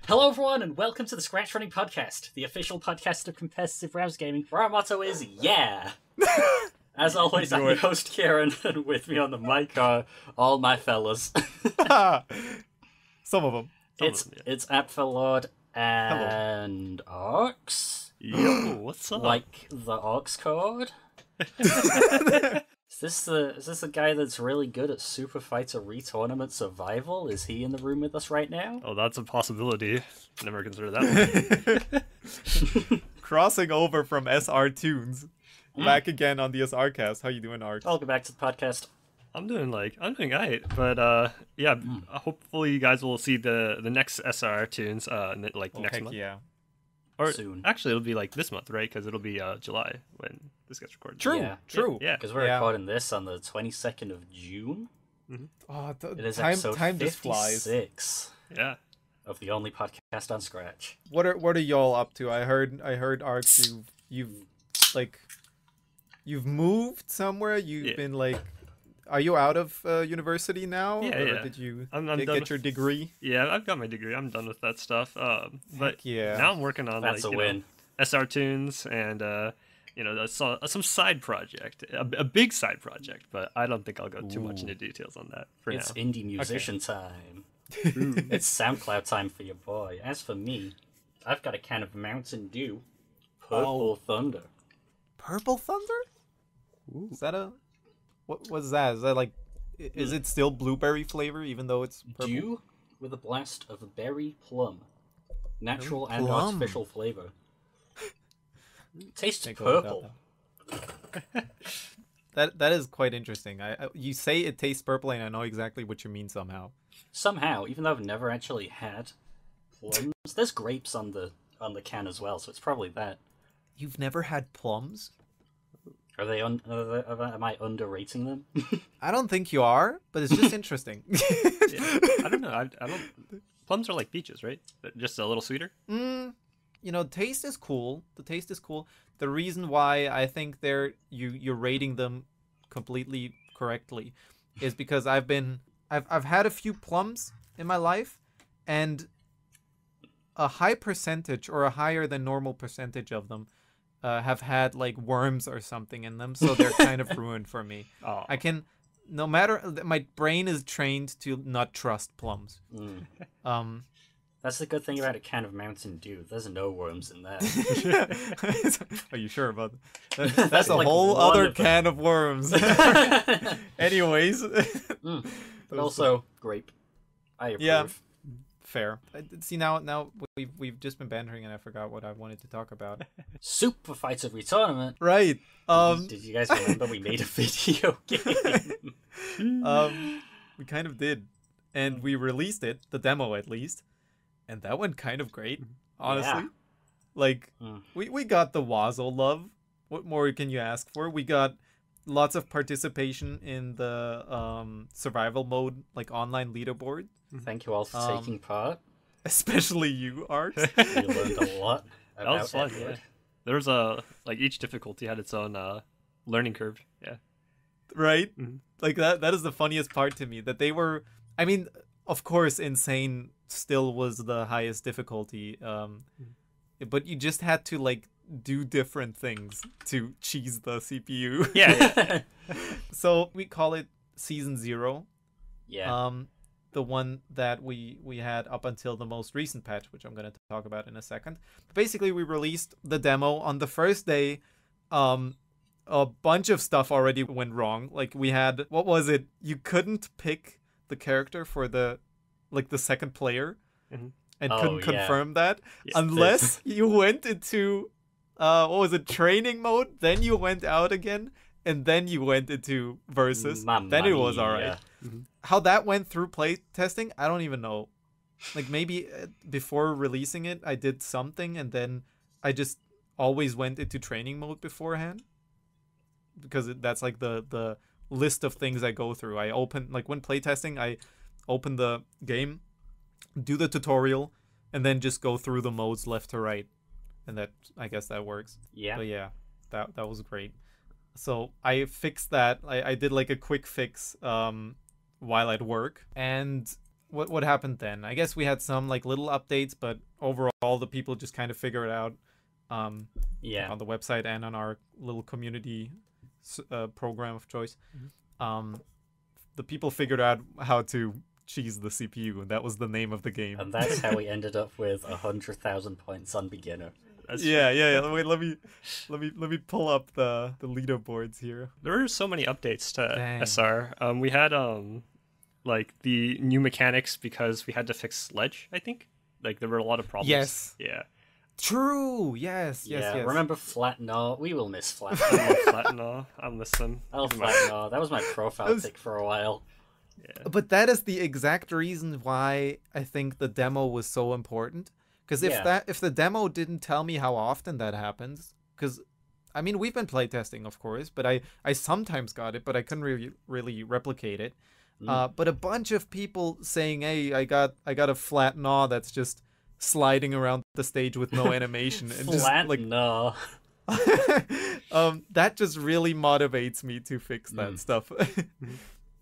Hello everyone and welcome to the ScratchRunning podcast, the official podcast of competitive rounds gaming, where our motto is, yeah! As always, I'm your host Kieran, and with me on the mic are all my fellas. Some of them. It's Apfelord and Ox. Yo, what's up? Like the Ox chord. Is this the guy that's really good at Super Fighter Re-Tournament Survival? Is he in the room with us right now? Oh, that's a possibility. Never considered that one. Crossing over from SR Tunes. Back again on the SRCast. How you doing, Art? Welcome back to the podcast. I'm doing alright, but yeah, hopefully you guys will see the next SR tunes next month. Yeah. Or soon. Actually, it'll be like this month, right? Because it'll be July when this gets recorded. True. Yeah. Because we're recording this on the 22nd of June. Mm-hmm. Oh, It is time episode just 56 Yeah. of the only podcast on Scratch. What are y'all up to? I heard Art, you've moved somewhere. You've been like, are you out of university now? Yeah, or yeah. did you I'm get your degree? Yeah, I've got my degree. I'm done with that stuff. But yeah. now I'm working on That's a win. SR tunes and some side project, a big side project. But I don't think I'll go too much into details on that for It's now. indie musician time. It's SoundCloud time for your boy. As for me, I've got a can of Mountain Dew Purple Thunder. Purple Thunder? Ooh. Is that a... What was that? Is that like... Is it still blueberry flavor even though it's purple? Dew with a blast of berry plum. Natural and Plum. artificial flavor. Tastes Take a look purple. at that is quite interesting. You say it tastes purple and I know exactly what you mean somehow. Somehow, even though I've never actually had plums, there's grapes on the can as well, so it's probably that. You've never had plums? Am I underrating them? I don't think you are, but it's just interesting. Yeah. I don't know. I don't. Plums are like peaches, right? They're just a little sweeter. Taste is cool. The taste is cool. The reason why I think you're rating them completely correctly is because I've had a few plums in my life, and a high percentage or a higher than normal percentage of them have had like worms or something in them, so they're kind of ruined for me. Oh. I can, no matter, my brain is trained to not trust plums. That's the good thing about a can of Mountain Dew. There's no worms in there. Are you sure about that? That's a like whole one other of them. can of worms. Anyways. But also grape. I approve. Yeah. Fair. See, now we've just been bantering and I forgot what I wanted to talk about. Super Fighter Re-Tournament. Right. Did you guys remember we made a video game? We kind of did. And we released it, the demo at least. And that went kind of great, honestly. Yeah. Like, we got the Wazzle love. What more can you ask for? We got lots of participation in the survival mode, like online leaderboard. Thank you all for taking part. Especially you, Art. We learned a lot That was about fun. Edward. Yeah. There was each difficulty had its own learning curve. Yeah. Right? Like that is the funniest part to me, that they were, I mean, of course Insane still was the highest difficulty, but you just had to like do different things to cheese the CPU. Yeah. So we call it season 0. Yeah. The one that we had up until the most recent patch, which I'm going to talk about in a second. But basically, we released the demo on the first day. A bunch of stuff already went wrong. Like we had, what was it? You couldn't pick the character for the second player, and couldn't confirm that unless you went into what was it, training mode. Then you went out again, and then you went into versus. Then it was all right. How that went through play testing, I don't even know. Like maybe before releasing it, I did something, and then I just always went into training mode beforehand, because that's like the list of things I go through. I open, like when playtesting, I open the game, do the tutorial, and then just go through the modes left to right, and that, I guess that works. Yeah. But yeah, that was great. So I fixed that. I did like a quick fix while at work, and what happened then? I guess we had some like little updates, but overall the people just kind of figure it out on the website and on our little community program of choice. The people figured out how to cheese the CPU, and that was the name of the game. And that's how we ended up with 100,000 points on beginner. Yeah. Wait, let me pull up the leaderboards here. There were so many updates to Dang. SR. We had like the new mechanics because we had to fix Sledge, I think. Like there were a lot of problems. Yes. Yeah. True. Yes. Remember Flatnaw? We will miss Flatnaw. Flatnaw. I'll miss them. Oh, Flatnaw. That was my profile pic for a while. Yeah. But that is the exact reason why I think the demo was so important. Because if the demo didn't tell me how often that happens, because I mean we've been playtesting, of course, but I sometimes got it, but I couldn't really replicate it. But a bunch of people saying, "Hey, I got a flat gnaw that's just sliding around the stage with no animation," and flat just like gnaw. that just really motivates me to fix that stuff.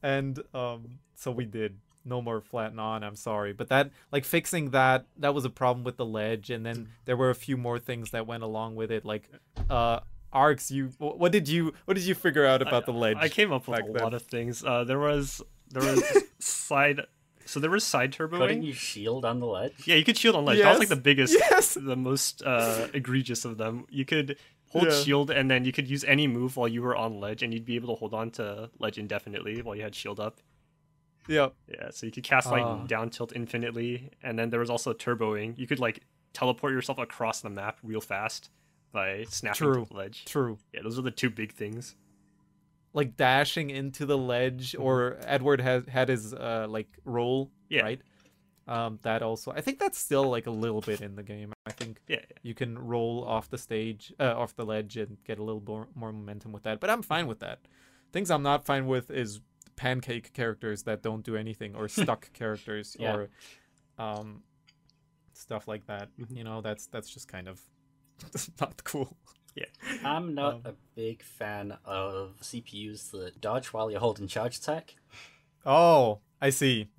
And so we did. No more flat gnaw, and I'm sorry, but that like fixing that was a problem with the ledge, and then there were a few more things that went along with it, like Arcs, what did you figure out about the ledge? I came up with a lot of things. There was side turboing. Couldn't you shield on the ledge? Yeah, you could shield on ledge. Yes. That was like the biggest, Yes. the most egregious of them. You could hold shield, and then you could use any move while you were on ledge, and you'd be able to hold on to ledge indefinitely while you had shield up. Yep. Yeah, so you could cast like down tilt infinitely, and then there was also turboing. You could like teleport yourself across the map real fast by snapping to the ledge. True. Yeah, those are the two big things. Like dashing into the ledge, or Edward had his like roll, right? That also, I think that's still like a little bit in the game. I think you can roll off the stage, off the ledge, and get a little more momentum with that. But I'm fine with that. Things I'm not fine with is pancake characters that don't do anything, or stuck characters, or stuff like that. You know, that's just kind of not cool. Yeah, I'm not a big fan of CPUs that dodge while you're holding charge attack. Oh, I see.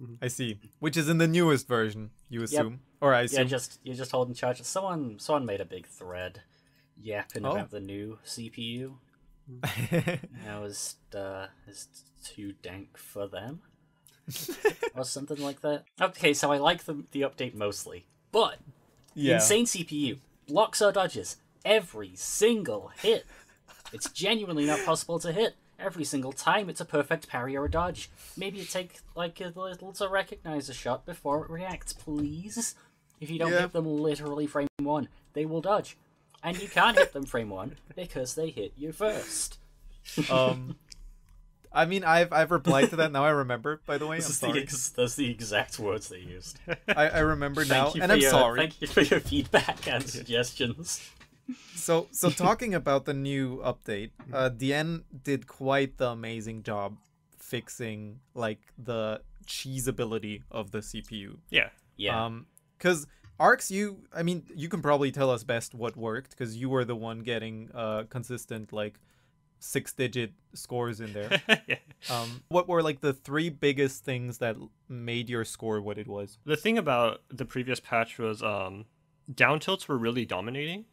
Which is in the newest version, you assume, or I assume. Yeah, you're just holding charge. Someone made a big thread yapping about the new CPU. It was too dank for them, or something like that. Okay, so I like the update mostly, but insane CPU blocks or dodges every single hit. It's genuinely not possible to hit every single time. It's a perfect parry or a dodge. Maybe it take like a little to recognize a shot before it reacts, please. If you don't hit them literally frame 1, they will dodge. And you can't hit them frame 1 because they hit you first. I mean, I've replied to that. Now I remember, by the way. I'm sorry. That's the exact words they used. I remember now, and I'm sorry. Thank you for your feedback and suggestions. So talking about the new update, Dien did quite the amazing job fixing like the cheesability of the CPU. Yeah. Because Arcs, you can probably tell us best what worked, because you were the one getting consistent like 6-digit scores in there. What were like the 3 biggest things that made your score what it was? The thing about the previous patch was down tilts were really dominating.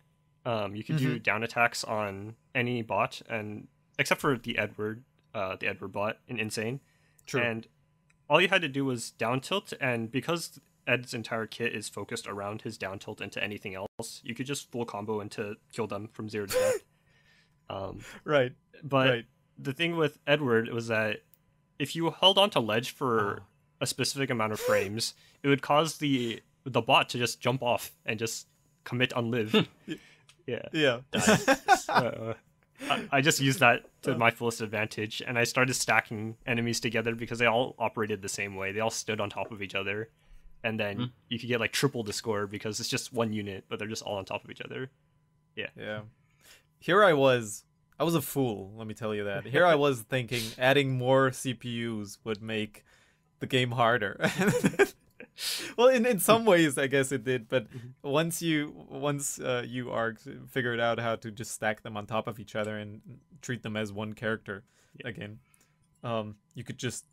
You could do down attacks on any bot, and except for the Edward bot in Insane. True. And all you had to do was down tilt, and because Ed's entire kit is focused around his down tilt into anything else, you could just full combo into kill them from 0 to death. Right. But the thing with Edward was that if you held on to ledge for a specific amount of frames, it would cause the bot to just jump off and just commit unlive. I just used that to my fullest advantage, and I started stacking enemies together because they all operated the same way. They all stood on top of each other, and then you could get like triple the score because it's just one unit, but they're just all on top of each other. Yeah. Here I was a fool, let me tell you that. Here I was thinking adding more CPUs would make the game harder. Well, in some ways, I guess it did, but once you Arcs figured out how to just stack them on top of each other and treat them as one character again, you could just,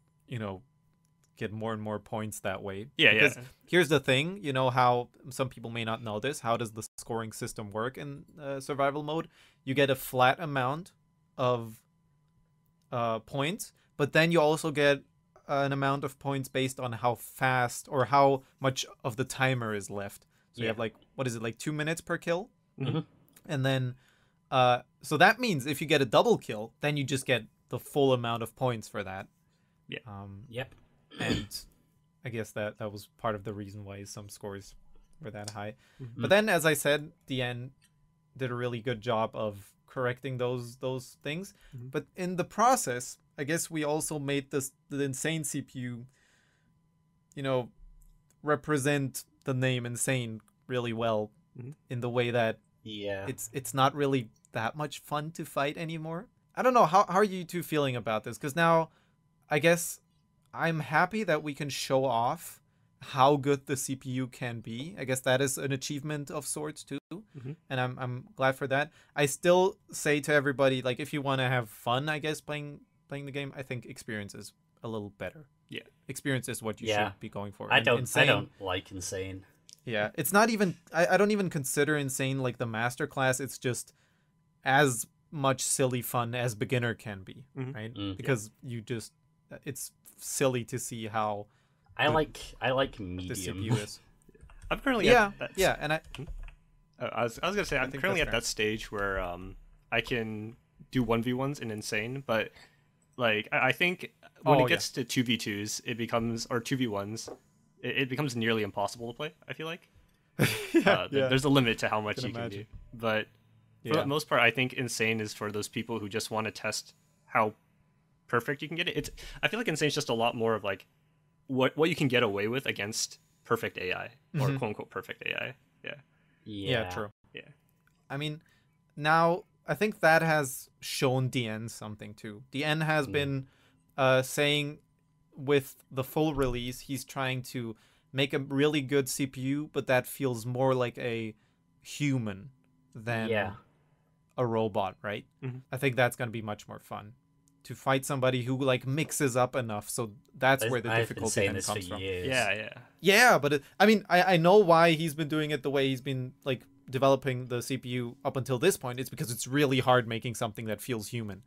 get more and more points that way. Yeah, because yeah. here's the thing, you know how some people may not know this. How does the scoring system work in survival mode? You get a flat amount of points, but then you also get an amount of points based on how fast or how much of the timer is left. So you have like, what is it, like 2 minutes per kill? Mm-hmm. And then, so that means if you get a double kill, then you just get the full amount of points for that. Yeah. Yep. And I guess that was part of the reason why some scores were that high. Mm-hmm. But then, as I said, DN did a really good job of correcting those things. Mm-hmm. But in the process, I guess we also made the insane CPU, you know, represent the name insane really well, in the way that it's not really that much fun to fight anymore. I don't know, how are you two feeling about this? Because now I guess I'm happy that we can show off how good the CPU can be. I guess that is an achievement of sorts too, and I'm glad for that. I still say to everybody, like, if you want to have fun, I guess playing the game, I think experience is a little better. Yeah, experience is what you should be going for. I don't like insane. Yeah, it's not even. I don't even consider insane like the master class. It's just as much silly fun as beginner can be, right? Because you just, it's silly to see how. I like medium. The CPU is. I'm currently and I was gonna say I'm currently at that stage where I can do 1v1s in insane, but like I think when it gets to 2v2s, it becomes, or 2v1s, it becomes nearly impossible to play. I feel like there's a limit to how much you can do, but for the most part, I think insane is for those people who just want to test how perfect you can get it. I feel like insane is just a lot more of like what you can get away with against perfect AI, or quote unquote perfect AI. Yeah, true. Yeah, I mean, now I think that has shown DN something too. DN has been saying with the full release, he's trying to make a really good CPU, but that feels more like a human than a robot, right? I think that's going to be much more fun to fight somebody who like mixes up enough. So that's where the difficulty then comes from. Yeah, but I know why he's been doing it the way he's been like developing the CPU up until this point. It's because it's really hard making something that feels human.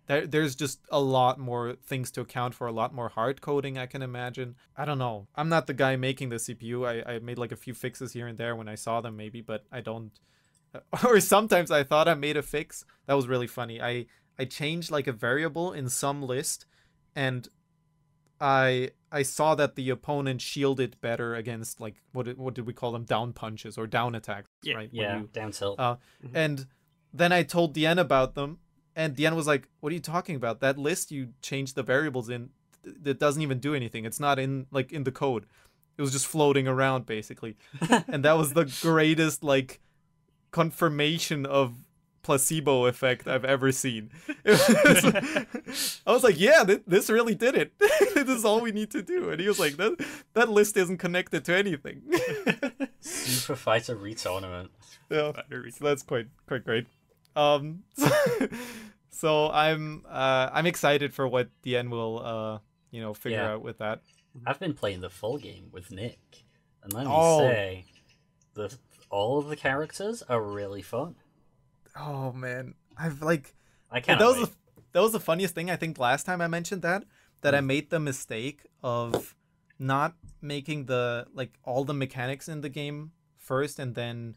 There's just a lot more things to account for, a lot more hard coding, I can imagine. I don't know. I'm not the guy making the CPU. I made like a few fixes here and there when I saw them maybe, but I don't. Or sometimes I thought I made a fix. That was really funny. I changed like a variable in some list, and I saw that the opponent shielded better against like what did we call them, down punches or down attacks, right? Down tilt. And then I told Dien about them, and Dien was like, "What are you talking about? That list you changed the variables in, that doesn't even do anything. It's not in the code. It was just floating around basically." And that was the greatest like confirmation of placebo effect I've ever seen. I was like, yeah, this really did it. This is all we need to do. And he was like, that list isn't connected to anything. Super Fighter Retournament. Yeah, so that's quite great. So I'm excited for what DN will figure out with that. I've been playing the full game with Nick, and let me say, all of the characters are really fun. Oh man, I can't. That was the funniest thing. I think last time I mentioned that I made the mistake of not making all the mechanics in the game first, and then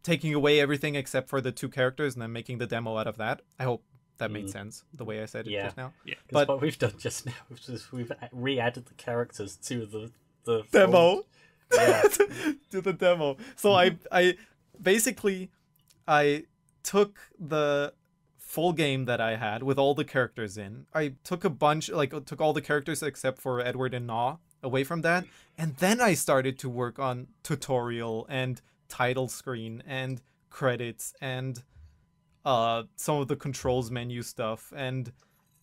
taking away everything except for the two characters, and then making the demo out of that. I hope that made sense the way I said it just now. Yeah, but what we've done just now is we've re-added the characters to the demo. Yeah. To the demo. So I basically took the full game that I had with all the characters in. I took took all the characters except for Edward and Naw away from that, and then I started to work on tutorial and title screen and credits and some of the controls menu stuff, and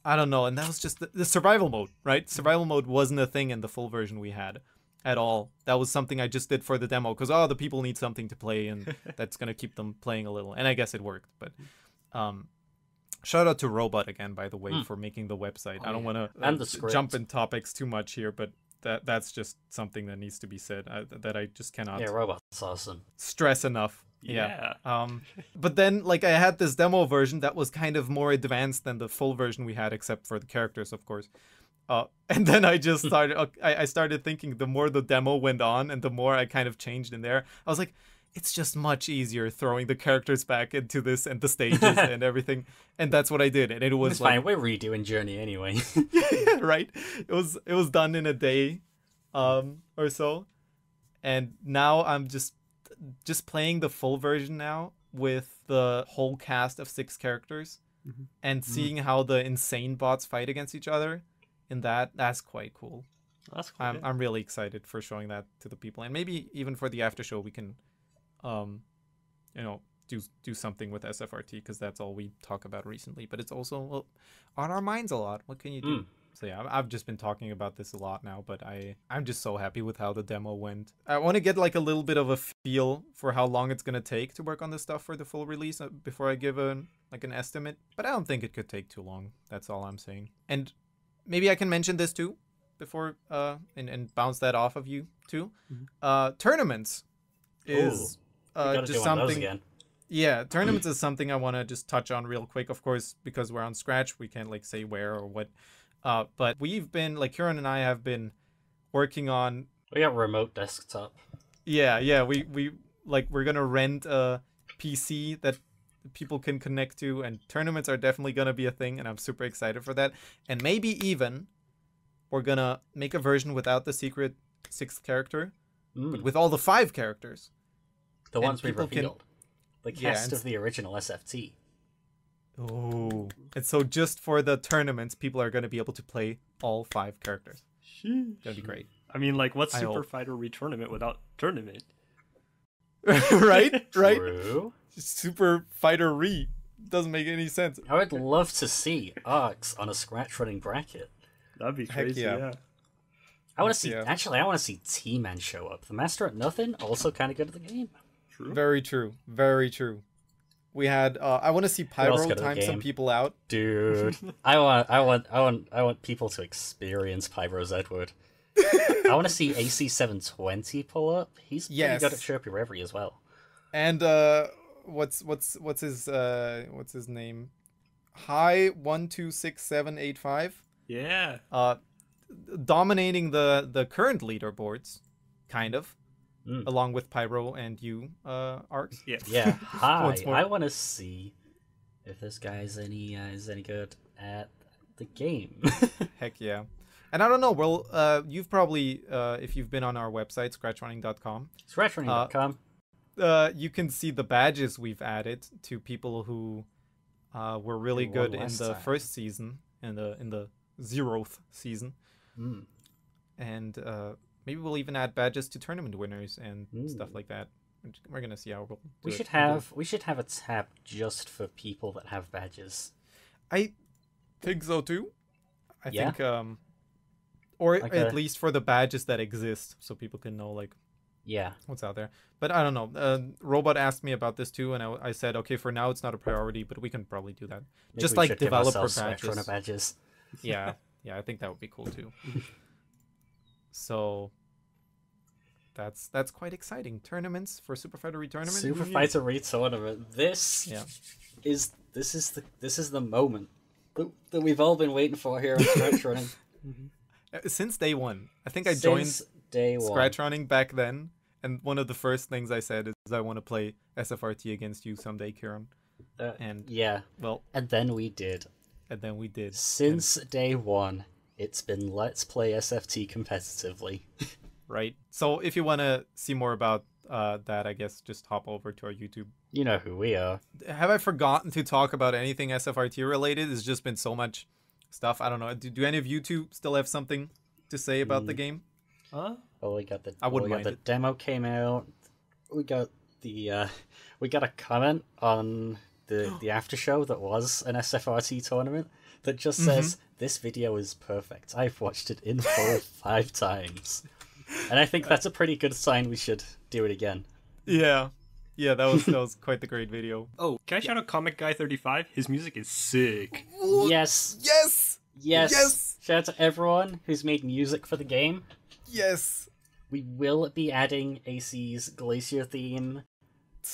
I don't know, and that was just the survival mode, right? Survival mode wasn't a thing in the full version we had at all. That was something I just did for the demo because the people need something to play, and that's gonna keep them playing a little, and I guess it worked. But Shout out to Robot again, by the way, for making the website. I don't want And the to script. jump in topics too much here, but that's just something that needs to be said that I just cannot Yeah, Robot's awesome. stress enough. Yeah. But then like I had this demo version that was kind of more advanced than the full version we had, except for the characters, of course. And then I just started. I started thinking the more the demo went on, and the more I kind of changed in there. I was like, it's just much easier throwing the characters back into this and the stages and everything. And that's what I did. And it was It's fine. We're redoing Journey anyway. yeah, right. It was done in a day, or so. And now I'm just playing the full version now with the whole cast of 6 characters, and seeing how the insane bots fight against each other. And that's quite cool. That's cool. I'm really excited for showing that to the people, and maybe even for the after show we can, do something with SFrT, because that's all we talk about recently. But it's also on our minds a lot. What can you do? So yeah, I've just been talking about this a lot now, but I'm just so happy with how the demo went. I want to get like a little bit of a feel for how long it's gonna take to work on this stuff for the full release before I give an estimate. But I don't think it could take too long. That's all I'm saying. And maybe I can mention this too before and bounce that off of you too. Tournaments is just something. Again. Yeah, tournaments is something I want to just touch on real quick. Of course, because we're on Scratch, we can't like say where or what. But we've been like Kieran and I have been working on. We got remote desktop. Yeah. We're gonna rent a PC that people can connect to, and tournaments are definitely gonna be a thing, and I'm super excited for that. And maybe even we're gonna make a version without the secret 6th character, but with all the 5 characters. The ones we've revealed. The cast of the original SFT. Oh, and so just for the tournaments, people are going to be able to play all 5 characters. That'd be great. I mean, like, what's Super Fighter Re Tournament without tournament? right? True. Super Fighter Re doesn't make any sense. I would love to see Arcs on a ScratchRunning bracket. That'd be crazy. Yeah. I want to see. Actually, I want to see T-Man show up. The Master at Nothing, also kind of good at the game. True. Very true. Very true. We had. I want to see Pyro time some people out. Dude, I want people to experience Pyro's Edward. I want to see AC720 pull up. He's pretty good at Chirpy Reverie as well. And what's his name? High 126785. Yeah. Dominating the current leaderboards, kind of. Along with Pyro and you, Arcs. Yeah. Hi. I want to see if this guy is any good at the game. Heck yeah. And I don't know. Well, you've probably, if you've been on our website, ScratchRunning.com. ScratchRunning.com. You can see the badges we've added to people who were really good in the first season, in the 0th season. And maybe we'll even add badges to tournament winners and stuff like that. We're gonna see how we'll do we should have a tab just for people that have badges. I think so too. I think or like at least for the badges that exist, so people can know what's out there. But I don't know. Robot asked me about this too, and I said, okay, for now it's not a priority, but we can probably do that. Maybe just like developer badges. Yeah, I think that would be cool too. So that's quite exciting. Tournaments for Super Fighter Re Tournament. Super Fighter Re Tournament. This is the moment that we've all been waiting for here on ScratchRunning. Since day one. I think I joined ScratchRunning back then, and one of the first things I said is I want to play SFrT against you someday, Kieran. And then we did. Since day one, it's been let's play SFT competitively. Right. So if you want to see more about that, I guess just hop over to our YouTube. You know who we are. Have I forgotten to talk about anything SFrT related? There's just been so much stuff. I don't know. Do any of you two still have something to say about the game? Well, we got the the demo came out. We got a comment on the after show that was an SFrT tournament that just says this video is perfect. I've watched it in full 5 times. And I think that's a pretty good sign we should do it again. Yeah, Yeah, that was quite the great video. Oh, can I shout out Comic Guy 35? His music is sick. Yes. Yes. Yes. Shout out to everyone who's made music for the game. Yes. We will be adding AC's Glacier theme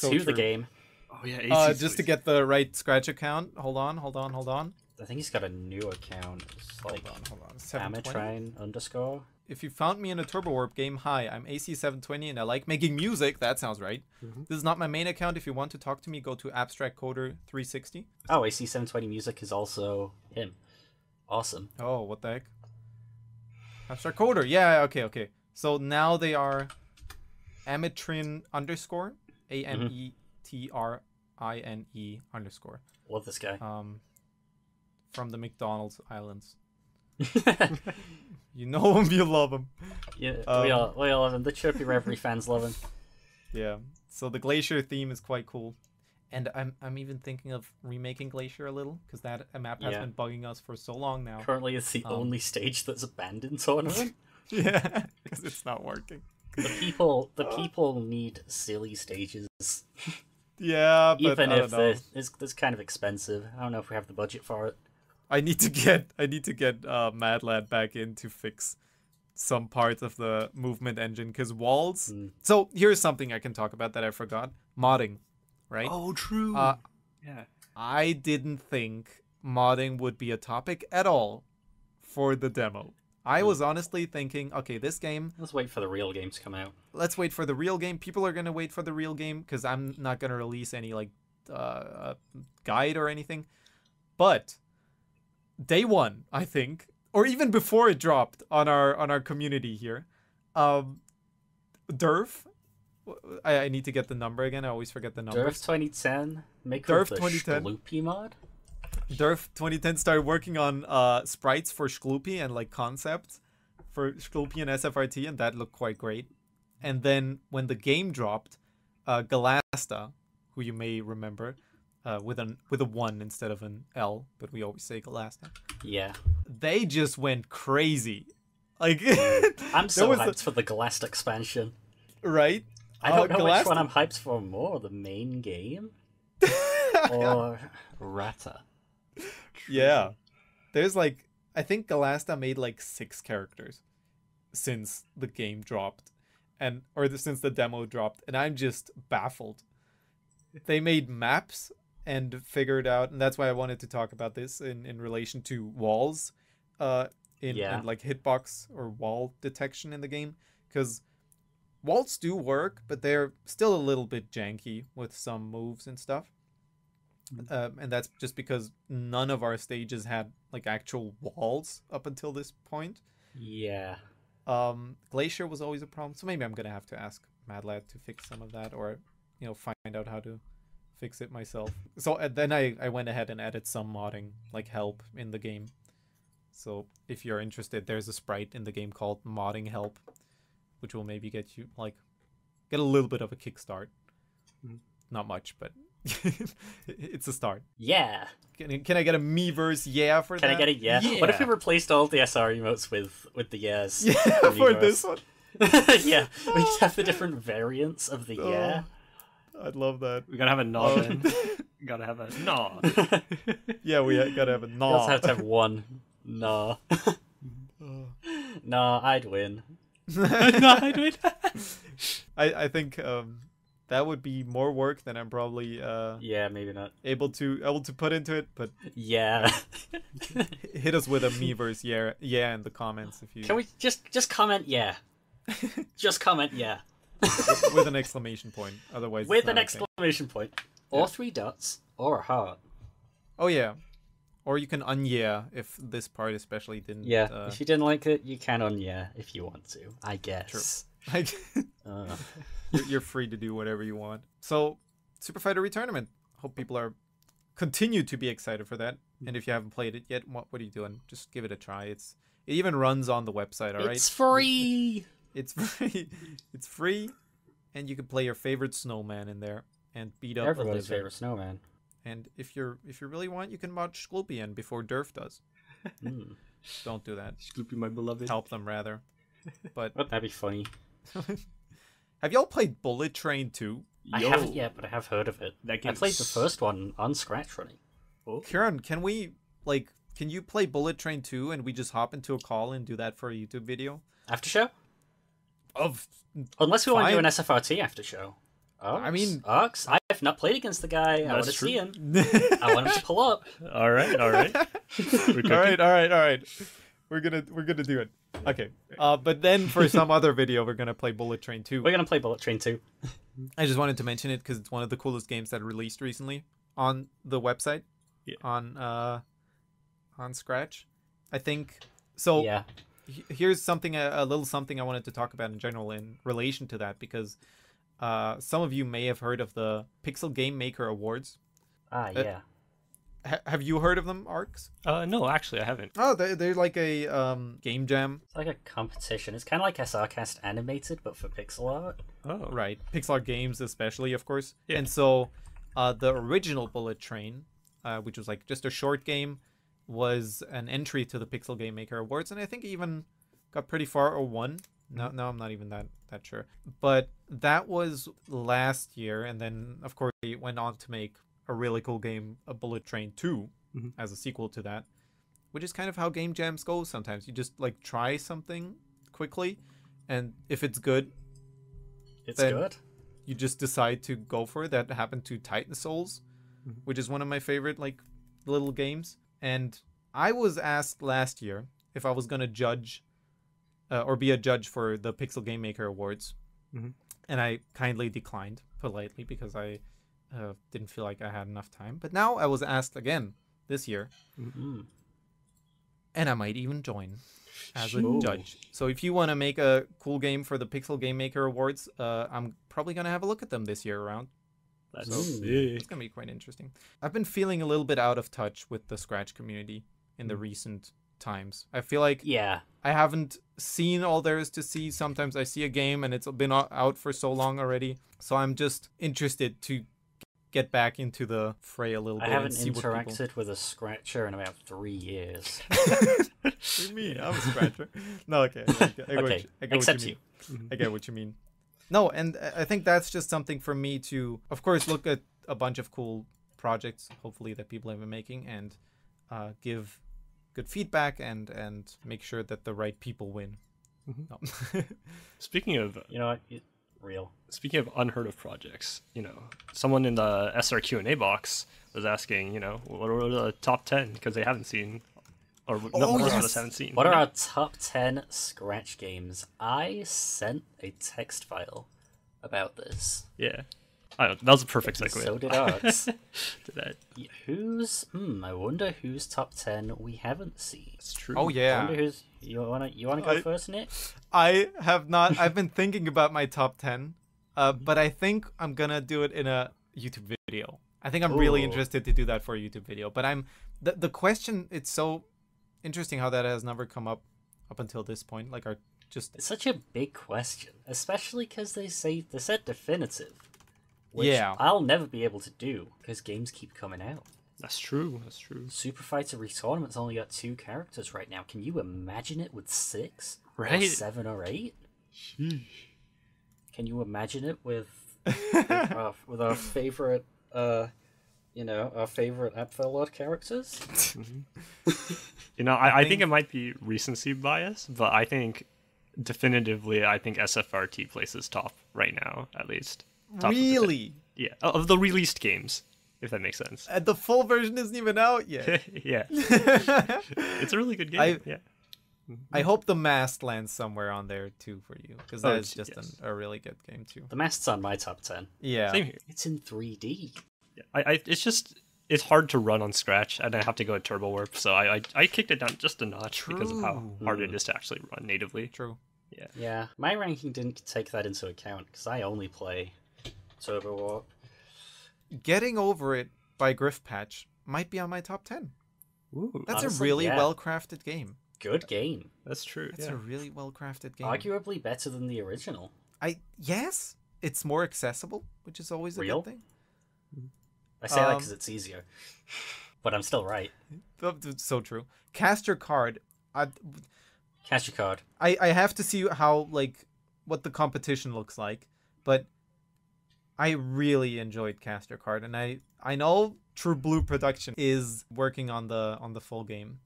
to the game. Oh yeah, just to get the right Scratch account. Hold on. I think he's got a new account. It's like Hold on. 720. Amatrine_. If you found me in a Turbo Warp game, hi, I'm AC720 and I like making music. That sounds right. This is not my main account. If you want to talk to me, go to Abstract Coder 360. Oh, AC720 Music is also him. Awesome. Oh, what the heck? Abstract Coder. Yeah, okay. So now they are Ametrin_, AMETRINE_. Love this guy. From the McDonald's Islands. You know him, you love him. Yeah, we all love him. The Chirpy Reverie fans love him. Yeah. So the Glacier theme is quite cool. And I'm even thinking of remaking Glacier a little, because that map has been bugging us for so long now. Currently, it's the only stage that's abandoned tournament. Yeah, because it's not working. The people need silly stages. Yeah, but even if it's kind of expensive. I don't know if we have the budget for it. I need to get Mad Lad back in to fix some parts of the movement engine, because walls. So here's something I can talk about that I forgot: modding, right? Oh, true. Yeah. I didn't think modding would be a topic at all for the demo. I was honestly thinking, okay, this game. Let's wait for the real game to come out. Let's wait for the real game. People are gonna wait for the real game because I'm not gonna release any guide or anything. But day one, I think, or even before it dropped on our community here, Durf. I need to get the number again. I always forget the number. Durf 2010, maker of the Schloopy mod. Durf 2010 started working on sprites for Schloopy and like concepts for Schloopy and SFrT, and that looked quite great. And then when the game dropped, Galasta, who you may remember, with a 1 instead of an L, but we always say Galasta. Yeah. They just went crazy. Like I'm so hyped for the Galasta expansion. Right? I don't know which one I'm hyped for more, the main game or Rata. Yeah. There's like, I think Galasta made like 6 characters since the game dropped, since the demo dropped, and I'm just baffled. They made maps and figured out, and that's why I wanted to talk about this in relation to walls, in like hitbox or wall detection in the game, because walls do work, but they're still a little bit janky with some moves and stuff. And that's just because none of our stages had like actual walls up until this point. Yeah. Glacier was always a problem, so maybe I'm gonna have to ask Mad Lad to fix some of that, or find out how to fix it myself. So then I went ahead and added some modding, like help in the game. So if you're interested, there's a sprite in the game called Modding Help, which will maybe get you get a little bit of a kickstart. Not much, but it's a start. Yeah. Can I get a Miiverse yeah for that? Can I get a yeah? What if we replaced all the SR emotes with the yes? Yeah, for this one. Yeah, we just have the different variants of the yeah. I'd love that. We gotta have a nah then. We gotta have a nah. Yeah, we gotta have a nah. We also have to have one nah. Nah, I'd win. Nah, I'd win. I think that would be more work than I'm probably yeah, maybe not able to put into it, but yeah. Hit us with a Miiverse yeah in the comments if you can. We just comment yeah. Just comment yeah. With an exclamation point, otherwise with an exclamation point, or 3 dots, or a heart. Oh yeah, or you can un-yeah if this part especially didn't. Yeah, if you didn't like it, you can un-yeah if you want to, I guess. True. You're free to do whatever you want. So, Super Fighter Retournament. Hope people continue to be excited for that. And if you haven't played it yet, what are you doing? Just give it a try. It even runs on the website. All right. It's free. It's free. It's free, and you can play your favorite snowman in there and beat up everybody's favorite snowman. And if you really want, you can mod Schloopy in before Durf does. Don't do that. Schloopy, my beloved. Help them rather. But that'd be funny. Have y'all played Bullet Train 2? I haven't yet, but I have heard of it. I played the first one on ScratchRunning. Oh. Kieran, can you play Bullet Train 2 and we just hop into a call and do that for a YouTube video? After show? Of Unless we want to do an SFrT after show. Arcs? I mean, Arcs? I've not played against the guy. I want to see him. I want him to pull up. All right. all right. We're gonna do it. Okay. But then for some other video, we're gonna play Bullet Train 2. We're gonna play Bullet Train 2. I just wanted to mention it because it's one of the coolest games that released recently on the website. Yeah. On Scratch, I think. So yeah. Here's something, a little something I wanted to talk about in general in relation to that, because some of you may have heard of the Pixel Game Maker Awards. Yeah. Have you heard of them, Arcs? No, actually, I haven't. Oh, they're like a game jam. It's like a competition. It's kind of like SRCast animated, but for pixel art. Oh, right. Pixel art games, especially, of course. Yeah. And so, the original Bullet Train, which was like just a short game, was an entry to the Pixel Game Maker Awards, and I think even got pretty far or won. No, I'm not even that sure. But that was last year, and then of course they went on to make a really cool game, a Bullet Train 2, as a sequel to that, which is kind of how game jams go sometimes. You just like try something quickly, and if it's good, you just decide to go for it. That happened to Titan Souls, which is one of my favorite like little games. And I was asked last year if I was going to judge or be a judge for the Pixel Game Maker Awards. And I kindly declined politely because I didn't feel like I had enough time. But now I was asked again this year. And I might even join as a judge. So if you want to make a cool game for the Pixel Game Maker Awards, I'm probably going to have a look at them this year around. That's It's going to be quite interesting. I've been feeling a little bit out of touch with the Scratch community in the recent times. I feel like I haven't seen all there is to see. Sometimes I see a game and it's been out for so long already. So I'm just interested to get back into the fray a little bit. I haven't and see interacted with a Scratcher in about 3 years. What do you mean? I'm a Scratcher. No, okay. I get what you mean. No, and I think that's just something for me to, of course, look at a bunch of cool projects, hopefully, that people have been making, and give good feedback and make sure that the right people win. No. Speaking of, Speaking of unheard of projects, someone in the SR Q&A box was asking, what are the top 10 because they haven't seen, or most of us haven't seen. What are our top 10 Scratch games? I sent a text file about this. Yeah. I don't know, that was a perfect segue. So did ours. To that. I wonder whose top 10 we haven't seen. It's true. Oh yeah. I wonder who's, you wanna go first, Nick? I have not. I've been thinking about my top 10, but I think I'm gonna do it in a YouTube video. I think I'm really interested to do that for a YouTube video. But the question. It's so interesting how that has never come up until this point. Like it's such a big question, especially because they said definitive. Which I'll never be able to do because games keep coming out. That's true. Super Fighter Retournament's only got 2 characters right now. Can you imagine it with 6? Right. Or 7 or 8? Sheesh. Can you imagine it with our favorite, our favorite Apfelord characters? I think it might be recency bias, but I think definitively, SFrT places top right now, at least. Really? Yeah, of the released games, if that makes sense. And the full version isn't even out yet. Yeah. It's a really good game. I hope The Mast lands somewhere on there too for you, because that is just a really good game too. The Mast's on my top 10. Yeah. Same here. It's in 3D. Yeah. It's hard to run on Scratch, and I have to go at Turbo Warp, so I kicked it down just a notch because of how hard it is to actually run natively. True. Yeah. My ranking didn't take that into account because I only play Turbo Warp. Getting Over It by Griff Patch might be on my top 10. Ooh, That's honestly, a really well-crafted game. Good game. That's true. It's a really well-crafted game. Arguably better than the original. Yes, it's more accessible, which is always a good thing. I say that because it's easier. But I'm still right. So true. Cast Your Card. Cast Your Card. I have to see how, what the competition looks like, but I really enjoyed Caster Card, and I know True Blue Production is working on the full game.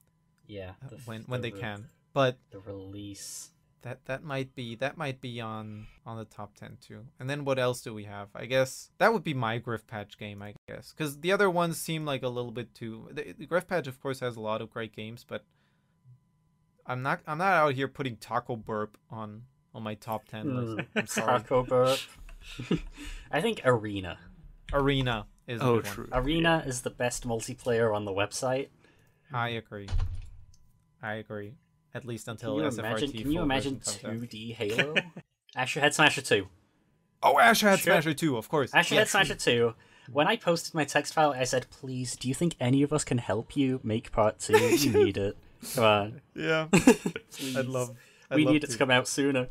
Yeah, when they can, but the release that might be on the top 10 too. And then what else do we have? I guess that would be my Griff Patch game, I guess, because the other ones seem like a little bit too. The Griff Patch, of course, has a lot of great games, but I'm not out here putting Taco Burp on my top 10 list. I'm sorry. Taco Burp. I think Arena is a good true. one. Arena is the best multiplayer on the website. I agree. At least until SFrT. Can you imagine 2D Halo? Asher Head Smasher 2. Oh, Asher Head Smasher 2, of course. Asher Head Smasher 2. When I posted my text file, I said, please, do you think any of us can help you make part 2? You need it. Come on. Yeah. We need it to come out sooner.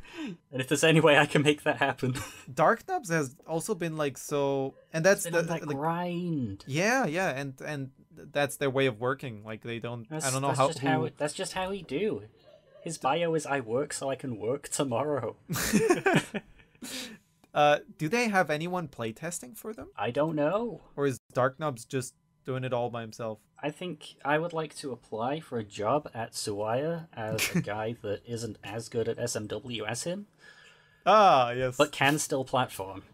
And if there's any way I can make that happen. Dark Knobs has also been like so, and that's the grind. Yeah, and that's their way of working. Like they don't. I don't know how. That's just how he do. His bio is I work so I can work tomorrow. Do they have anyone playtesting for them? I don't know. Or is Dark Knobs just doing it all by himself? I think I would like to apply for a job at Suwaya as a guy that isn't as good at SMW as him. Ah, yes. But can still platform.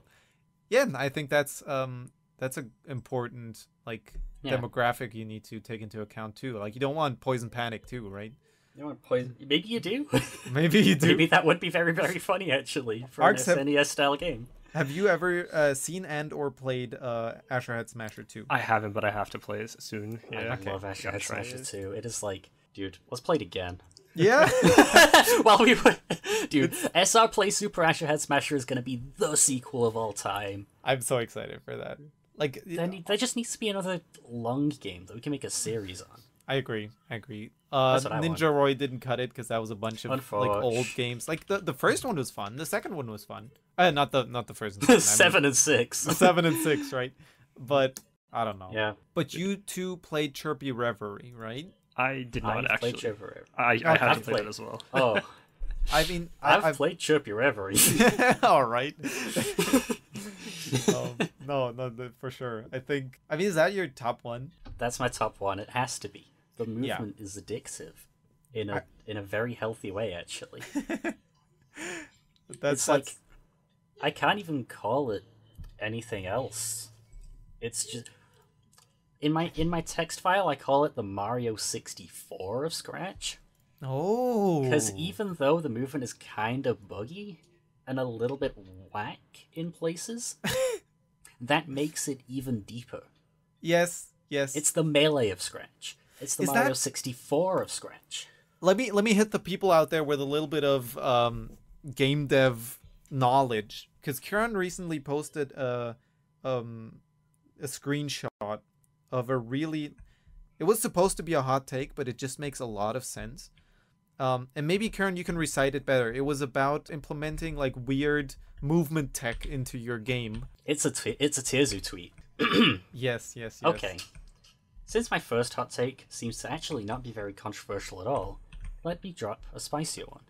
Yeah, I think that's an important demographic you need to take into account too. Like you don't want Poison Panic too, right? You don't want Poison. Maybe you do. Maybe you do. Maybe that would be very, very funny actually for an SNES style game. Have you ever seen and or played Asher Head Smasher 2? I haven't, but I have to play it soon. Yeah. I love Asher Head Smasher 2. It is like, dude, let's play it again. Yeah. While we were, dude, SR Play Super Asher Head Smasher is gonna be the sequel of all time. I'm so excited for that. Like, there just needs to be another long game that we can make a series on. I agree. Ninja Roy didn't cut it because that was a bunch of like old games. Like the first one was fun. The second one was fun. Not the first one. 7 and 6. 7 and 6, right? But I don't know. Yeah. But you two played Chirpy Reverie, right? I did not actually. Played Chirpy Reverie. I had to play that as well. Oh. I mean, I've played Chirpy Reverie. All right. No, for sure. I mean, is that your top one? That's my top one. It has to be. The movement is addictive, in a very healthy way, actually. It's like I can't even call it anything else. It's just in my text file, I call it the Mario 64 of Scratch. Oh, because even though the movement is kind of buggy and a little bit whack in places, that makes it even deeper. Yes. It's the Melee of Scratch. It's the Mario 64 of Scratch. Let me hit the people out there with a little bit of game dev knowledge, because Kieran recently posted a screenshot of a really. It was supposed to be a hot take, but it just makes a lot of sense. And maybe Kieran, you can recite it better. It was about implementing like weird movement tech into your game. It's a Tearzu tweet. Yes. Okay. Since my first hot take seems to actually not be very controversial at all, let me drop a spicier one.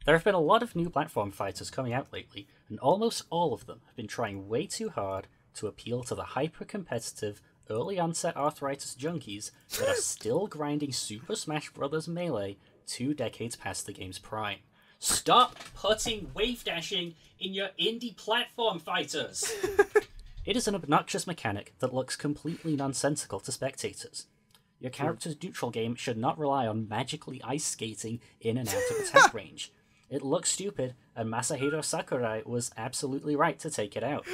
There have been a lot of new platform fighters coming out lately, and almost all of them have been trying way too hard to appeal to the hyper-competitive, early-onset arthritis junkies that are still grinding Super Smash Bros. Melee 2 decades past the game's prime. Stop putting wave dashing in your indie platform fighters! It is an obnoxious mechanic that looks completely nonsensical to spectators. Your character's neutral game should not rely on magically ice skating in and out of attack range. It looks stupid, and Masahiro Sakurai was absolutely right to take it out.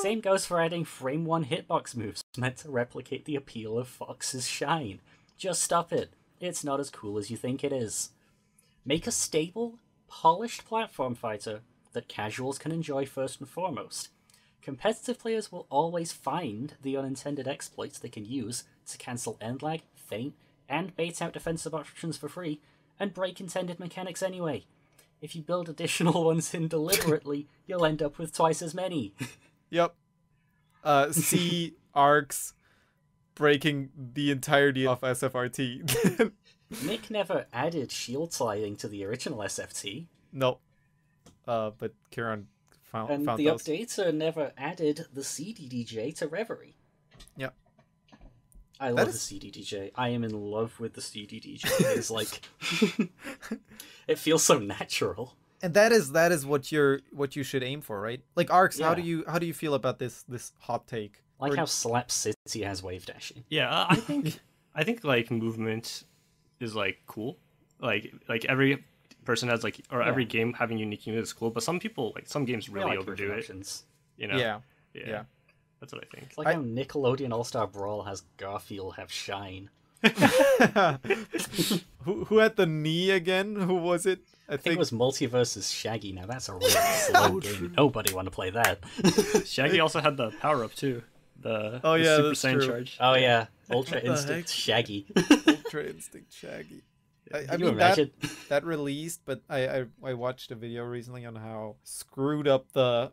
Same goes for adding frame 1 hitbox moves meant to replicate the appeal of Fox's Shine. Just stop it. It's not as cool as you think it is. Make a stable, polished platform fighter that casuals can enjoy first and foremost. Competitive players will always find the unintended exploits they can use to cancel end lag, feint, and bait out defensive options for free, and break intended mechanics anyway. If you build additional ones in deliberately, you'll end up with twice as many. Yep. See arcs breaking the entirety of SFrT. Nick never added shield sliding to the original SFT. No. But Kieran And found the those. updater never added the CDDJ to Reverie. Yeah. I love the CDDJ. I am in love with the CDDJ. It's like it feels so natural. And that is what you should aim for, right? Like Arcs, how do you feel about this hot take? Like how Slap City has wave dashing. Yeah, I think like movement is like cool. Like every person has like, or every game having unique units is cool. But some people, like some games really overdo it. You know? Yeah. That's what I think. It's like how Nickelodeon All-Star Brawl has Garfield have Shine. Who had the knee again? Who was it? I think it was Multiversus Shaggy. Now that's a really slow game. Nobody want to play that. Shaggy also had the power-up too. The Super Saiyan charge. Oh yeah, Ultra Instinct Shaggy. Ultra Instinct Shaggy. I mean that released, but I watched a video recently on how screwed up the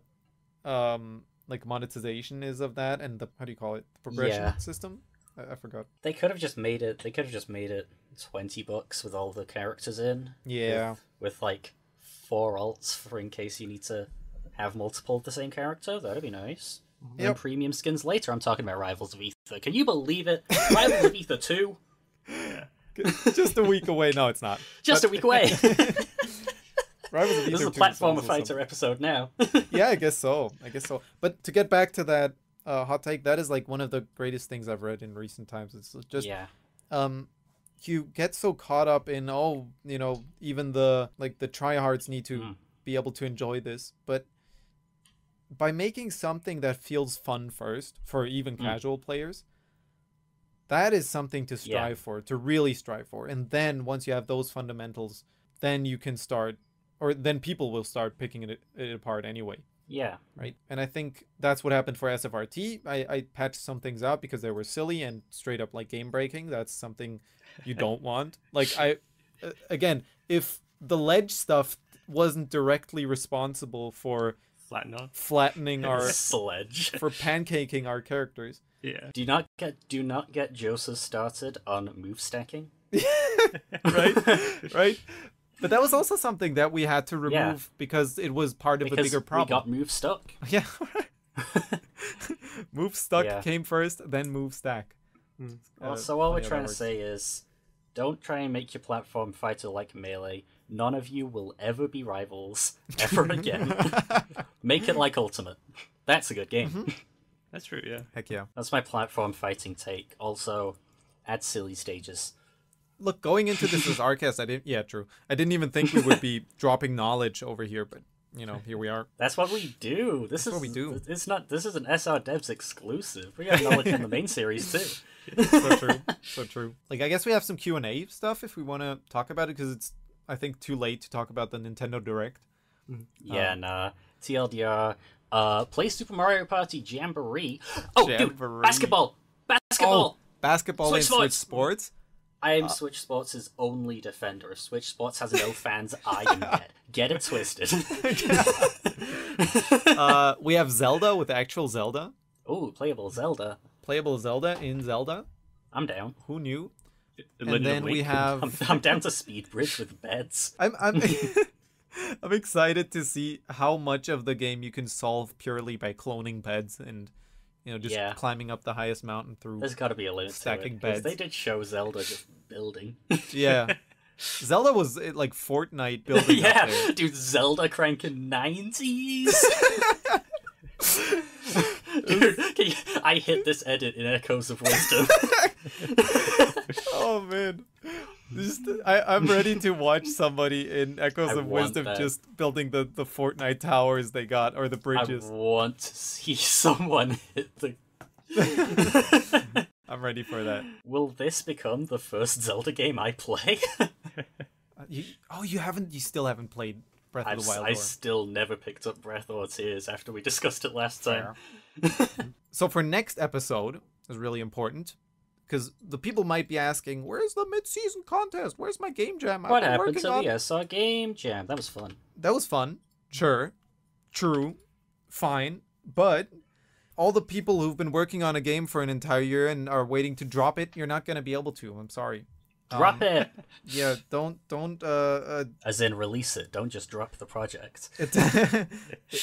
like monetization is of that, and the how do you call it, the progression system. I forgot. They could have just made it. They could have just made it $20 with all the characters in. Yeah. With like 4 alts for in case you need to have multiple of the same character. That'd be nice. Yep. And premium skins later. I'm talking about Rivals of Aether. Can you believe it? Rivals of Aether 2. Yeah. Just a week away. No, it's not. A week away. Rivals of Aether. This is a platformer fighter episode now. Yeah, I guess so. But to get back to that hot take, that is like one of the greatest things I've read in recent times. It's just you get so caught up in even the tryhards need to be able to enjoy this, but by making something that feels fun first for even casual players, that is something to strive for, to really strive for. And then once you have those fundamentals, then you can start, or then people will start picking it apart anyway. Yeah. Right. And I think that's what happened for SFrT. I patched some things out because they were silly and straight up like game breaking. That's something you don't want. Like again, if the ledge stuff wasn't directly responsible for flattening our sledge, for pancaking our characters. Yeah. Do not get Joseph started on move stacking. Right. But that was also something that we had to remove because it was part of a bigger problem. We got move stuck. Yeah. Move stuck came first, then move stack. So all we're trying to say is, don't try and make your platform fighter like Melee. None of you will ever be rivals ever again. Make it like Ultimate. That's a good game. Mm-hmm. That's true, yeah. Heck yeah. That's my platform fighting take. Also, add silly stages. Look, going into this as SRCast, I didn't even think we would be dropping knowledge over here, but here we are. That's what we do. This is what we do. This is an SR Devs exclusive. We got knowledge from the main series too. So true. Like, I guess we have some Q&A stuff if we want to talk about it, because it's, I think, too late to talk about the Nintendo Direct. Yeah, TLDR. Play Super Mario Party Jamboree. Oh, dude, basketball. Oh, basketball in Switch Sports. I am Switch Sports' only defender. If Switch Sports has no fans, I am get it twisted. We have Zelda with actual Zelda. Oh, playable Zelda. Playable Zelda in Zelda. I'm down. Who knew? And then we have... I'm down to Speed Bridge with beds. I'm I'm excited to see how much of the game you can solve purely by cloning beds and just climbing up the highest mountain through. There's got to be a limit stacking to it, beds. They did show Zelda just building. Yeah. Zelda was like Fortnite building up there. Dude, Zelda cranking 90s. Dude, I hit this edit in Echoes of Wisdom. Oh man. I'm ready to watch somebody in Echoes of Wisdom just building the Fortnite towers they got, or the bridges. I want to see someone hit the... I'm ready for that. Will this become the first Zelda game I play? You still haven't played Breath of the Wild. I still never picked up Breath or Tears after we discussed it last time. So for next episode, is really important, because the people might be asking, where's the mid-season contest? Where's my game jam? What happened to the SR game jam? That was fun. That was fun. Sure. True. Fine. But all the people who've been working on a game for an entire year and are waiting to drop it, you're not going to be able to. I'm sorry. Drop it! Yeah, don't As in release it. Don't just drop the project.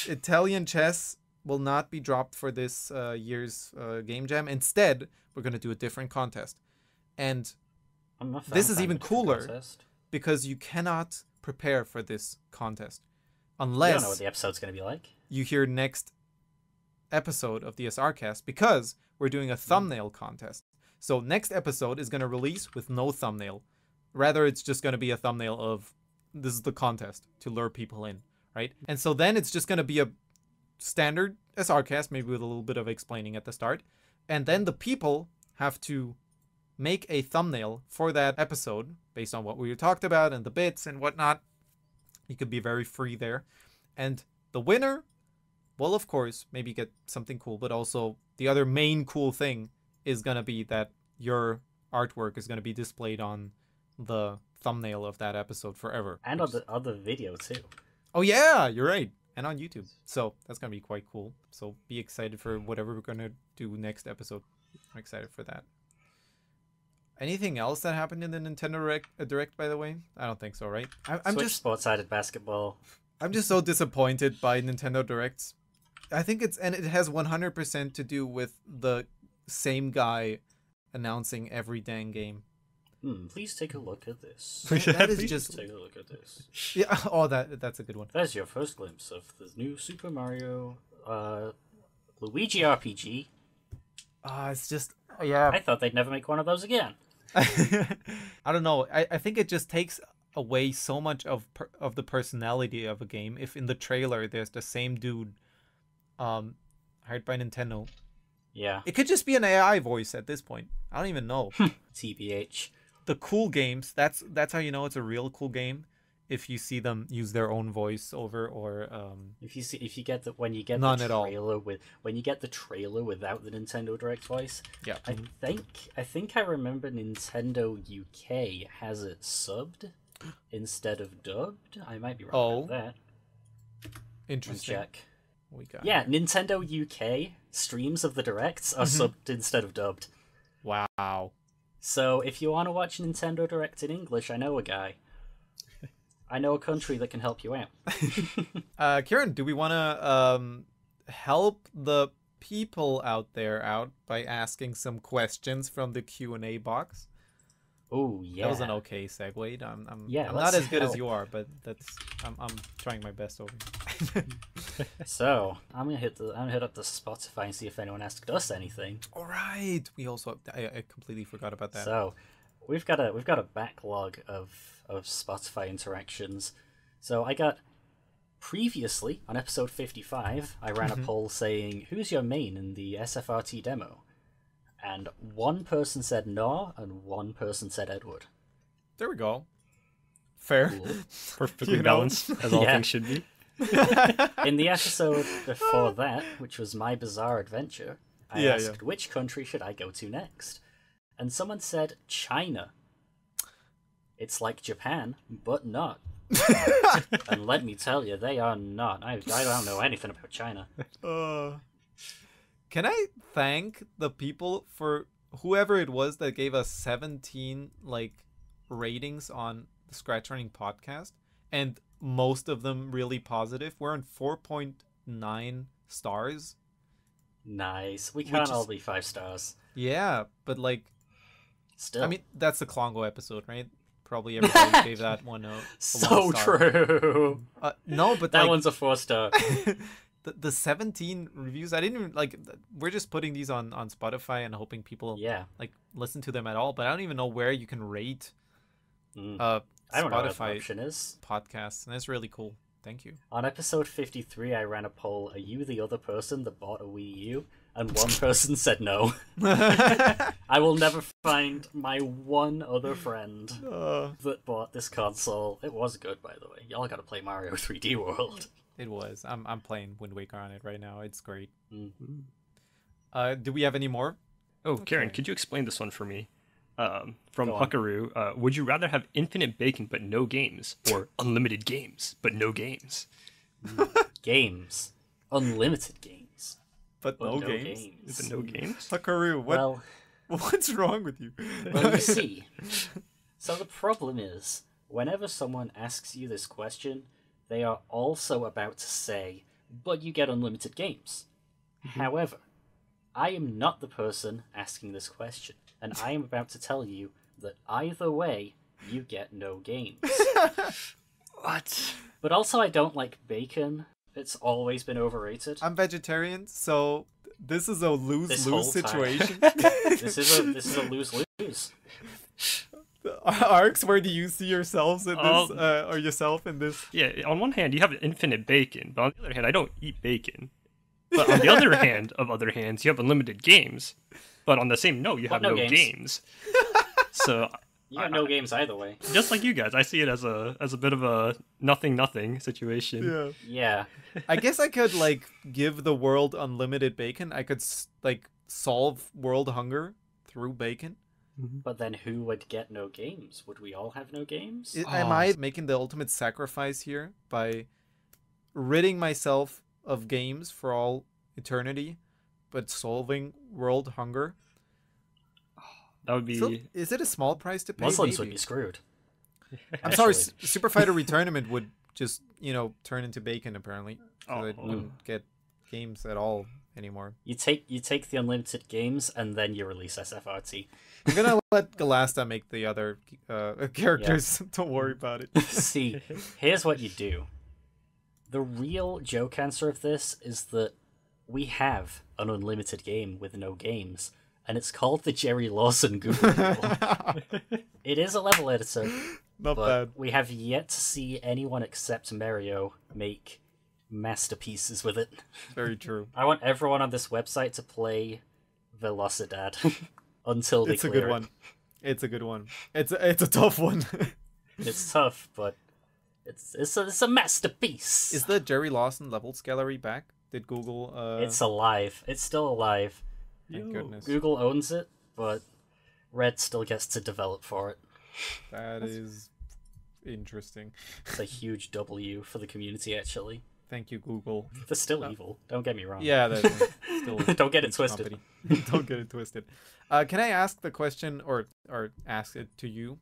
Italian chess will not be dropped for this year's Game Jam. Instead, we're going to do a different contest. And this is even cooler because you cannot prepare for this contest unless you don't know what the episode's going to be like. You hear next episode of the SRCast, because we're doing a thumbnail contest. So next episode is going to release with no thumbnail. Rather, it's just going to be a thumbnail of this is the contest to lure people in, right? And so then it's just going to be a standard SRCast, maybe with a little bit of explaining at the start. And then the people have to make a thumbnail for that episode based on what we talked about and the bits and whatnot. You could be very free there. And the winner will, of course, maybe get something cool, but also the other main cool thing is going to be that your artwork is going to be displayed on the thumbnail of that episode forever. And on the other video, too. Oh, yeah, you're right. And on YouTube. So that's going to be quite cool. So be excited for whatever we're going to do next episode. I'm excited for that. Anything else that happened in the Nintendo Direct, by the way? I don't think so, right? I'm Switch just sports-sided basketball. I'm just so disappointed by Nintendo Directs. I think it has 100% to do with the same guy announcing every dang game. Please take a look at this. That is just take a look at this. Yeah. Oh, that's a good one. There's your first glimpse of the new Super Mario Luigi RPG. It's just yeah. I thought they'd never make one of those again. I don't know. I think it just takes away so much of the personality of a game if in the trailer there's the same dude hired by Nintendo. Yeah. It could just be an AI voice at this point. I don't even know. TBH. The cool games, that's how you know it's a real cool game. If you see them use their own voice over, or if you get when you get none the at all. trailer when you get the trailer without the Nintendo Direct voice. Yeah. I think I remember Nintendo UK has it subbed instead of dubbed. I might be wrong about that. Interesting. Check. Yeah, Nintendo UK streams of the Directs are subbed instead of dubbed. Wow. So if you want to watch Nintendo Direct in English, I know a guy. I know a country that can help you out. Kieran, do we want to help the people out there out by asking some questions from the Q&A box? Oh yeah, that was an okay segue. I'm let's not as good help. as you are, but I'm trying my best over here. So I'm gonna hit up the Spotify and see if anyone asked us anything. All right, we also I completely forgot about that. So we've got a backlog of Spotify interactions. So I got previously on episode 55, I ran a poll saying who's your main in the SFrT demo. And one person said no, and one person said Edward. There we go. Fair. Cool. Perfectly balanced, as all things should be. In the episode before that, which was My Bizarre Adventure, I asked which country should I go to next? And someone said China. It's like Japan, but not. And let me tell you, they are not. I don't know anything about China. Can I thank the people for whoever it was that gave us 17 ratings on the ScratchRunning podcast, and most of them really positive. We're on 4.9 stars. Nice. We can't all be 5 stars. Yeah, but still. I mean, that's the Klongo episode, right? Probably everybody gave that one a so true. No, but that one's a 4-star. The 17 reviews, I didn't even we're just putting these on Spotify and hoping people listen to them at all, but I don't even know where you can rate I don't know what the option is. Podcasts, and it's really cool. Thank you. On episode 53, I ran a poll, are you the other person that bought a Wii U? And one person said no. I will never find my one other friend that bought this console. It was good, by the way. Y'all gotta play Mario 3D World. It was. I'm playing Wind Waker on it right now. It's great. Do we have any more? Oh, okay. Karen, could you explain this one for me? From Huckaroo, would you rather have infinite bacon but no games, or unlimited games but no games? Games. Unlimited games. But no games? But no games? Huckaroo, what's wrong with you? Well, you see, So the problem is, whenever someone asks you this question, they are also about to say, but you get unlimited games. However, I am not the person asking this question, and I am about to tell you that either way, you get no games. What? But also, I don't like bacon. It's always been overrated. I'm vegetarian, so this is a lose-lose situation. This is a lose-lose. Arcs, where do you see yourselves in this, or yourself in this? Yeah, on one hand, you have infinite bacon, but on the other hand, I don't eat bacon. But on the other hand, you have unlimited games. But on the same note, you have no games. So you got no games either way. Just like you guys, I see it as a bit of a nothing situation. Yeah. I guess I could like give the world unlimited bacon. I could like solve world hunger through bacon. But then who would get no games? Would we all have no games? Am I making the ultimate sacrifice here by ridding myself of games for all eternity, but solving world hunger? That would be... So, is it a small price to pay? Muslims would be screwed. I'm sorry, Super Fighter Retournament would just, turn into bacon apparently. So I wouldn't get games at all anymore. You take the unlimited games and then you release SFrT. I'm gonna let Galasta make the other characters. Yeah. Don't worry about it. See, here's what you do. The real joke answer of this is that we have an unlimited game with no games, and it's called the Jerry Lawson Google Rule. It is a level editor, Not but bad. we have yet to see anyone except Mario make masterpieces with it. Very true. I want everyone on this website to play Velocidad until they It's a clear good it. one. It's a good one. It's a tough one. It's tough, but it's a masterpiece. Is the Jerry Lawson levels gallery back? Did Google? It's alive. It's still alive. Thank goodness. Google owns it, but Red still gets to develop for it. That is interesting. It's a huge W for the community, actually. Thank you, Google. They're still evil. Don't get me wrong. Yeah, that's still. Don't get it twisted. Don't get it twisted. Can I ask the question, or ask it to you,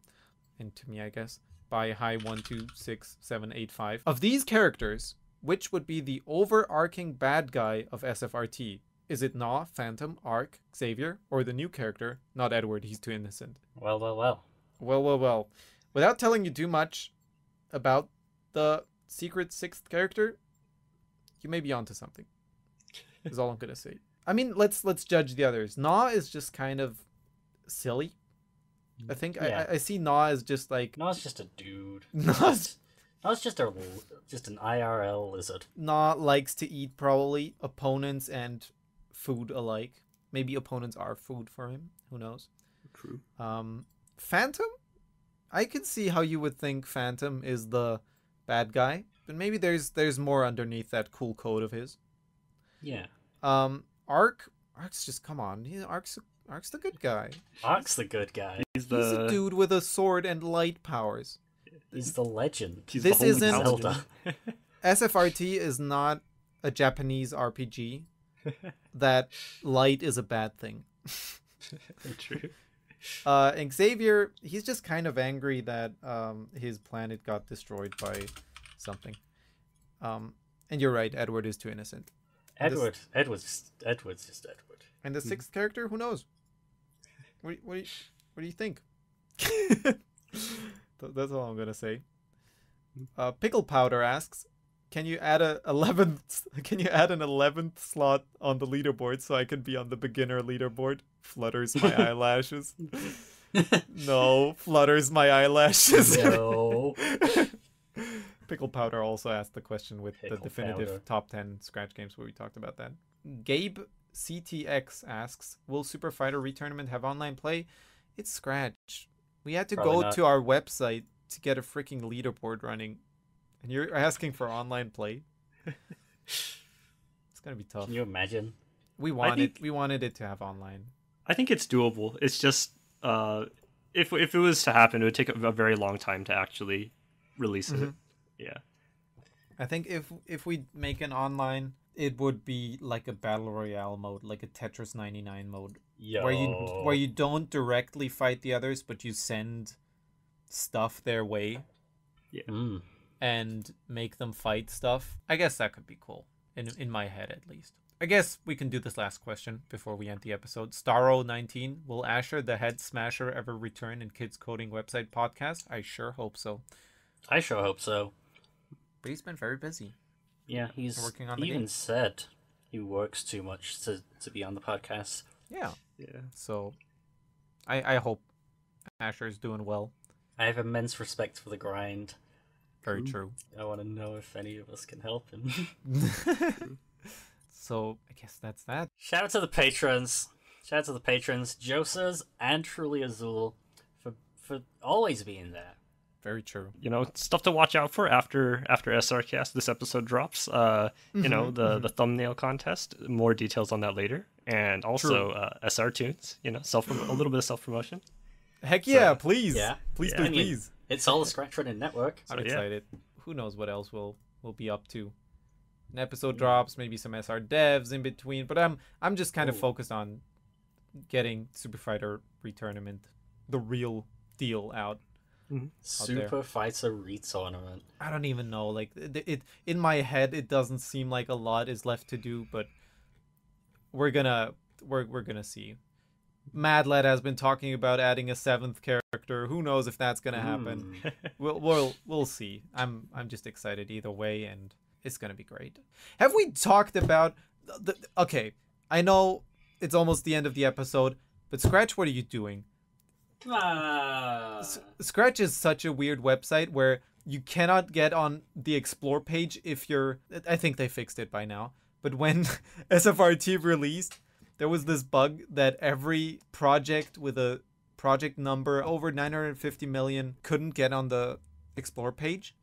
and to me, I guess, by Hi126785. Of these characters, which would be the overarching bad guy of SFrT? Is it Gnaw, Phantom, Arc, Xavier, or the new character, not Edward, he's too innocent? Well. Well. Without telling you too much about the secret sixth character, you may be onto something. Is all I'm gonna say. I mean, let's judge the others. Gnaw is just kind of silly. I think Yeah. I see Gnaw as just like... Gnaw's just a dude. Gnaw's Gnaw's just an IRL lizard. Gnaw likes to eat probably opponents and food alike. Maybe opponents are food for him. Who knows? True. Phantom? I can see how you would think Phantom is the bad guy, but maybe there's more underneath that cool coat of his. Yeah. Arc's just, come on. Arc's the good guy. Arc's the good guy. He's a dude with a sword and light powers. He's the legend. He's This the holy isn't- Zelda. SFrT is not a Japanese RPG that light is a bad thing. True. And Xavier, he's just kind of angry that his planet got destroyed by something. And you're right, Edward is too innocent. Edward's just Edward. And the sixth character, who knows? What do you think? That's all I'm gonna say. Pickle Powder asks, can you add an 11th slot on the leaderboard so I can be on the beginner leaderboard? Flutters my eyelashes. No, flutters my eyelashes. No. Pickle Powder also asked the question with Pickle the definitive Powder. top 10 Scratch games where we talked about that. Gabe CTX asks, will Super Fighter Retournament have online play? It's Scratch. We had to Probably go not. to our website to get a freaking leaderboard running. And you're asking for online play? It's gonna be tough. Can you imagine? We wanted it to have online. I think it's doable. It's just if it was to happen, it would take a very long time to actually release it. Yeah. I think if we make an online, it would be like a battle royale mode, like a Tetris 99 mode, Yo. where you don't directly fight the others, but you send stuff their way Yeah. and make them fight stuff. I guess that could be cool, in my head at least. I guess we can do this last question before we end the episode. Starro19, will Asher, the head smasher, ever return in Kids Coding Website podcast? I sure hope so. I sure hope so. But he's been very busy. Yeah, he's working on the even game. said he works too much to be on the podcast. Yeah. Yeah. So I hope Asher is doing well. I have immense respect for the grind. Very true. I want to know if any of us can help him. So I guess that's that. Shout out to the patrons. Shout out to the patrons, Josers and Truly Azul, for always being there. Very true. You know, stuff to watch out for after SRCast. This episode drops. You know, the thumbnail contest. More details on that later, and also SR tunes. You know, a little bit of self promotion. Heck yeah! Please, Yeah. please, Yeah. please, I mean, please. It's all the ScratchRunning network. I'm So, yeah. excited. Who knows what else we'll be up to? An episode drops, maybe some SR devs in between. But I'm just kind of focused on getting Super Fighter Retournament, the real deal, out. Super Fighter Retournament. I don't even know. Like it in my head, it doesn't seem like a lot is left to do, but we're gonna see. Mad Lad has been talking about adding a 7th character. Who knows if that's gonna happen? We'll see. I'm just excited either way, and it's gonna be great. Have we talked about okay, I know it's almost the end of the episode, but Scratch, what are you doing? Scratch is such a weird website where you cannot get on the explore page if you're... I think they fixed it by now. But when SFrT released, there was this bug that every project with a project number over 950 million couldn't get on the explore page.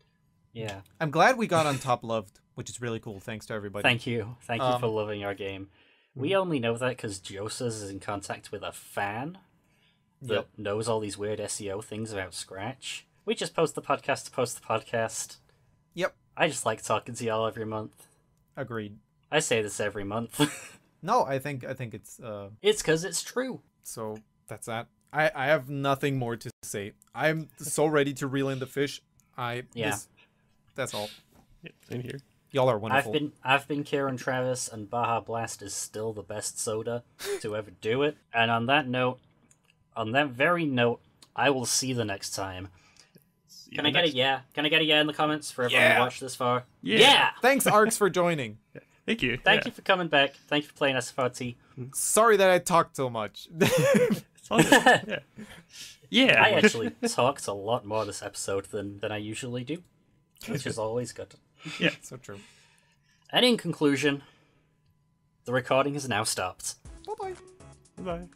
Yeah. I'm glad we got on Top Loved, which is really cool. Thanks to everybody. Thank you for loving our game. We only know that because Joseph is in contact with a fan that knows all these weird SEO things about Scratch. We just post the podcast to post the podcast. Yep. I just like talking to y'all every month. Agreed. I say this every month. No, I think it's It's because it's true. So that's that. I have nothing more to say. I'm so ready to reel in the fish. That's all. Yeah, same here. Y'all are wonderful. I've been Kieran Travis, and Baja Blast is still the best soda to ever do it. And on that very note, I will see you the next time. Can I get a yeah? Can I get a yeah in the comments for everyone who watched this far? Yeah! Thanks, Arcs, for joining. Thank you. Thank you for coming back. Thank you for playing SFrT. Sorry that I talked so much. It's all good. Yeah. I actually talked a lot more this episode than I usually do, which is always good. Yeah. So true. And in conclusion, the recording has now stopped. Bye-bye. Bye.